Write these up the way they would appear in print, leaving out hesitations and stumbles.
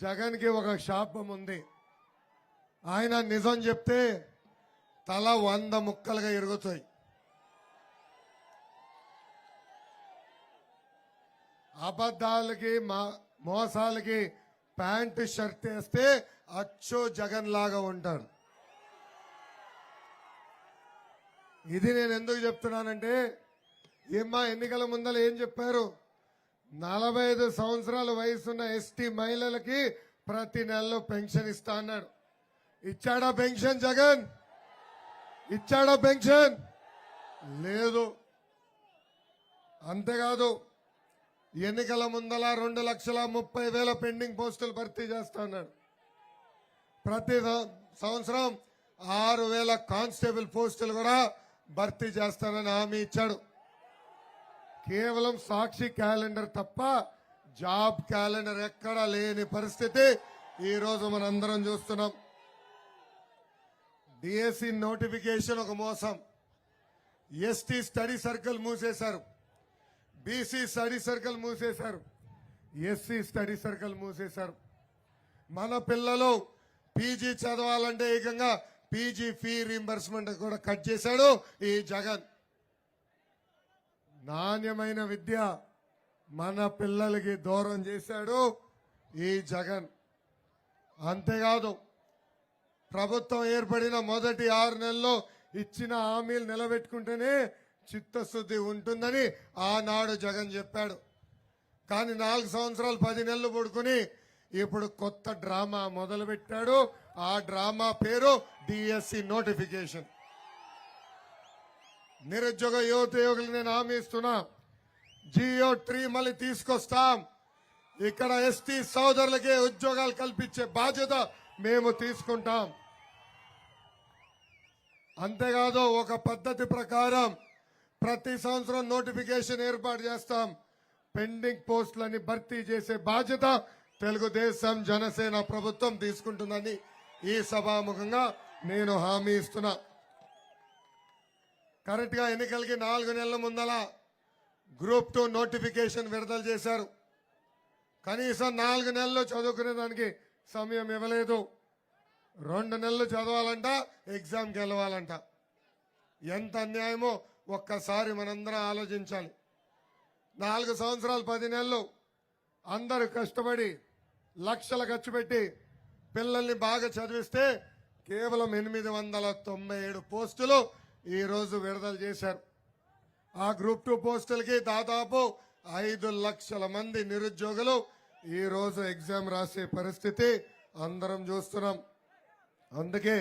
జగన్కి ఒక శాపం ఉంది. ఆయన నిజం చెప్తే తల 100 ముక్కలుగా ఇరుగుతాయి. అబద్ధాలకి మోసాలకి ప్యాంటు షర్ట్ వేస్తే అచ్చో జగన్ లాగా ఉంటాడు. ఇది నేను ఎందుకు చెప్తున్నానంటే, ఏమ్మా ఎన్నికల ముందర ఏం చెప్పారు? 45 సంవత్సరాల వయసున్న ఎస్టీ మహిళలకి ప్రతి నెలలో పెన్షన్ ఇస్తా అన్నాడు. ఇచ్చాడా పెన్షన్ జగన్? ఇచ్చాడా పెన్షన్? లేదు. అంతేకాదు, ఎన్నికల ముందల 2,30,000 పెండింగ్ పోస్టులు భర్తీ చేస్తా అన్నాడు. ప్రతి సంవత్సరం 6,000 కానిస్టేబుల్ పోస్టులు కూడా భర్తీ చేస్తానని హామీ ఇచ్చాడు. కేవలం సాక్షి క్యాలెండర్ తప్ప జాబ్ క్యాలెండర్ ఎక్కడా లేని పరిస్థితి ఈ రోజు మనందరం చూస్తున్నాం. డిఎస్సి నోటిఫికేషన్ ఒక మోసం. ఎస్టీ స్టడీ సర్కిల్ మూసేశారు, బీసీ స్టడీ సర్కిల్ మూసేశారు, ఎస్సీ స్టడీ సర్కిల్ మూసేశారు. మన పిల్లలు పీజీ చదవాలంటే ఏకంగా పీజీ ఫీ రీంబర్స్మెంట్ కూడా కట్ చేశాడు ఈ జగన్. నాణ్యమైన విద్య మన పిల్లలకి దూరం చేశాడు ఈ జగన్. అంతేకాదు, ప్రభుత్వం ఏర్పడిన మొదటి 6 నెలల్లో ఇచ్చిన హామీలు నిలబెట్టుకుంటేనే చిత్తశుద్ధి ఉంటుందని ఆనాడు జగన్ చెప్పాడు. కానీ 4 సంవత్సరాలు 10 నెలలు పడుకుని ఇప్పుడు కొత్త డ్రామా మొదలుపెట్టాడు. ఆ డ్రామా పేరు డిఎస్సి నోటిఫికేషన్. నిరుద్యోగ యువకులు నేను హామీ ఇస్తున్నా, జియో 3 మళ్ళీ తీసుకొస్తాం. ఇక్కడ ఎస్టీ సోదరులకే ఉద్యోగాలు కల్పించే బాధ్యత మేము తీసుకుంటాం. అంతేకాదు, ఒక పద్ధతి ప్రకారం ప్రతి సంవత్సరం నోటిఫికేషన్ ఏర్పాటు చేస్తాం. పెండింగ్ పోస్టులని భర్తీ చేసే బాధ్యత తెలుగుదేశం జనసేన ప్రభుత్వం తీసుకుంటుందని ఈ సభాముఖంగా నేను హామీ ఇస్తున్నా. కరెక్ట్ గా ఎన్నికలకి 4 నెలల ముందల గ్రూప్ 2 నోటిఫికేషన్ విడుదల చేశారు. కనీసం 4 నెలలు చదువుకునే దానికి సమయం ఇవ్వలేదు. 2 నెలలు చదవాలంట, ఎగ్జామ్ గెలవాలంట. ఎంత అన్యాయమో ఒక్కసారి మనందరం ఆలోచించాలి. 4 సంవత్సరాలు 10 నెలలు అందరూ కష్టపడి లక్షలు ఖర్చు పెట్టి పిల్లల్ని బాగా చదివిస్తే కేవలం 897 పోస్టులు ఈ రోజు విడుదల చేశారు. ఆ గ్రూప్ 2 పోస్టులకి దాదాపు 5 లక్షల మంది నిరుద్యోగులు ఈ రోజు ఎగ్జామ్ రాసే పరిస్థితి అందరం చూస్తున్నాం. అందుకే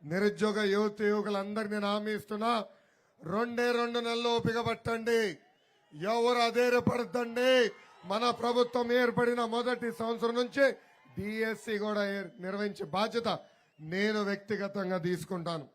నిరుద్యోగ యువకులందరికీ నేను హామీ ఇస్తున్నా, 2 నెలలు ఓపిక పట్టండి, ఎవరు అధైర్యపడద్దండి. మన ప్రభుత్వం ఏర్పడిన మొదటి సంవత్సరం నుంచి డిఎస్సి కూడా నిర్వహించే బాధ్యత నేను వ్యక్తిగతంగా తీసుకుంటాను.